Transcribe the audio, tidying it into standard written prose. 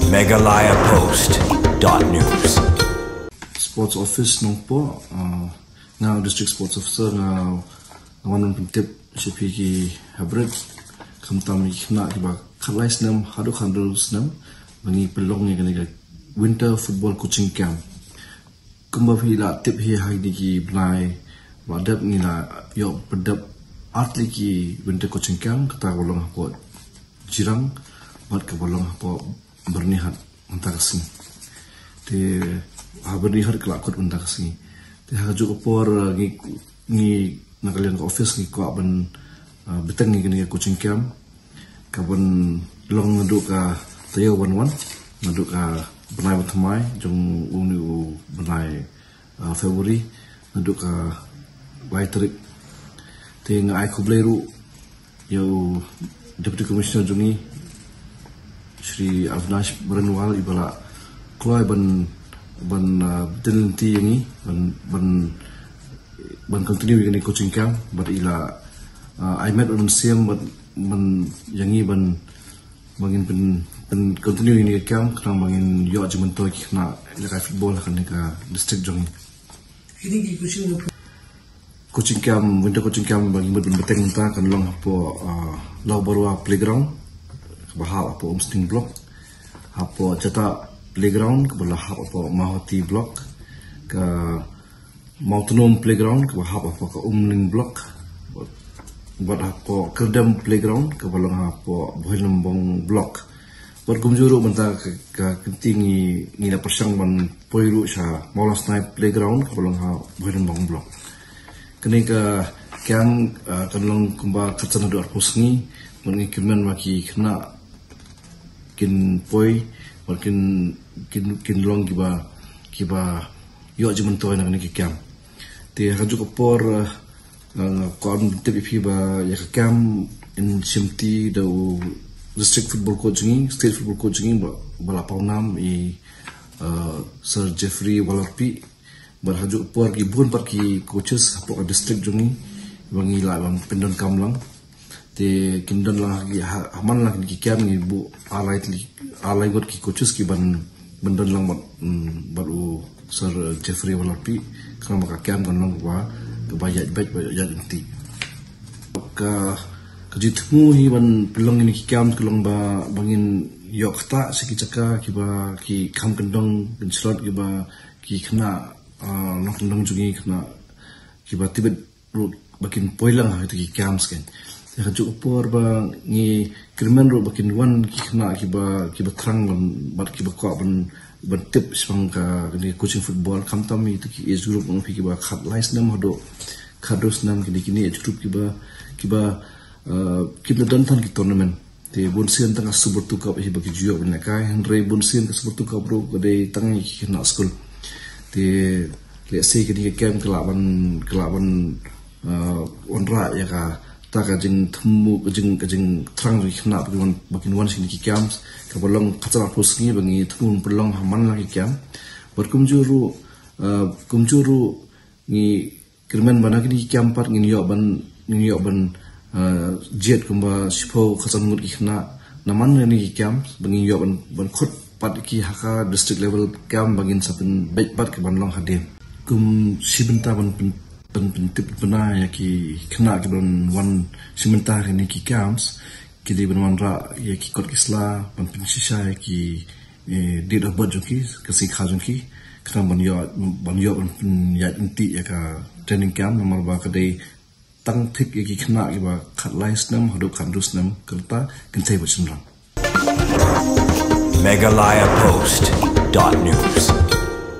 megalayapost.news. Sports office nung po now district sports officer now naman tip CPK hybrid kamtam na iba kalais nam hadu handles nam bangi pelong ni kan winter football coaching camp kumba hila tip hi haidi ki blai wadap ni la yo pedap atli ki winter coaching camp kata bolong po jirang mat ke bolong po bernihat untuk kesini. Di bernihat kelakut untuk kesini. Di haju opor ni nakalian ke office ni kuat ben beteng ni kini coaching camp. Kapan long ngadu ka tayo wan ngadu ka benai bertemai jong uni benai Februari ngadu ka Waitrik. Di ngai kubleru yo Deputy Commissioner jongi Shri Avnash Berenwal ibala keluar ban tenenti ini ban continue ini coaching camp but ila I met on siang ban yangi ban bangin pen continue ini camp kerang bangin yo ajuman toy kena ila football kan ka district jong ini coaching camp winter coaching camp bangin beteng ta kan long po lau barua playground bahal apa Umsting block apa cata playground ke belah apa Mahoti block ke Mountain playground ke bahal apa ke Umling block buat apa Kerdam playground ke belah apa Bohilembong block buat kumjuru benda ke kentingi ni la persang ban poiru sha Molas Night playground ke belah Bohilembong block kini ke kian kanlong kumba kacana do arpusngi mengi kemen maki kena kin poi makin kin long kiba yo aja mentoy nak ni kiam ti haju ko por kon TPP ba ya kiam in simti do district football coaching state football coaching bala paunam Sir Jeffrey Walarpi bar haju por ki bun par ki coaches po district jungi bangi la bang pendon kamlang te kindon lah aman lah ki kiam ni bu alai got ki coaches ki ban bendon lang baru Sir Jeffrey Walarpi kana maka kiam kan lang wa ke bayat inti ka kejitmu hi ban pelong ini ki kiam kelong ba bangin yok ta siki caka ki ba ki kam kendong slot ki ba ki kena long kendong jungi kena ki ba tibet bakin poilang ha ki kiam sken haju upor ba ni krimen ro bakin wan kina kiba trang bat kiba ko ban tip spang ka ni coaching football kamtam itu ki age group ng kiba khat lais nam hodo khados nam kini age group kiba dan tan ki tournament te bonsian tang super tu cup hi bagi juo ban kai henry bonsian ka super tu cup ro gade tang ki na school te le se kini kem kelaban onra ya ka ta kajing temu kajing terang ri khna bakin wan sini ki camps ka bolong khacara posngi bangi thun bolong haman la ki camp berkumjuru ni kirman banagi ki camp par ngin yo ban jet kumba sipo khasam ngut ki khna naman ni ki camp bangi yo ban khut pat ki haka district level camp bangin sapin bet pat ke ban long hadim kum sibenta ban tip bena ya ki kena ki ban wan sementara ni ki camps ki di ban ra ya ki kot kisla ban sisa ki did of budget ki kasi khajun ki kena ban yo ya inti ya ka training camp nomor ba ka dei tang thik ya ki kena ki ba khat lais nam hadu khandus nam kerta kentai bachin ram megalayapost.news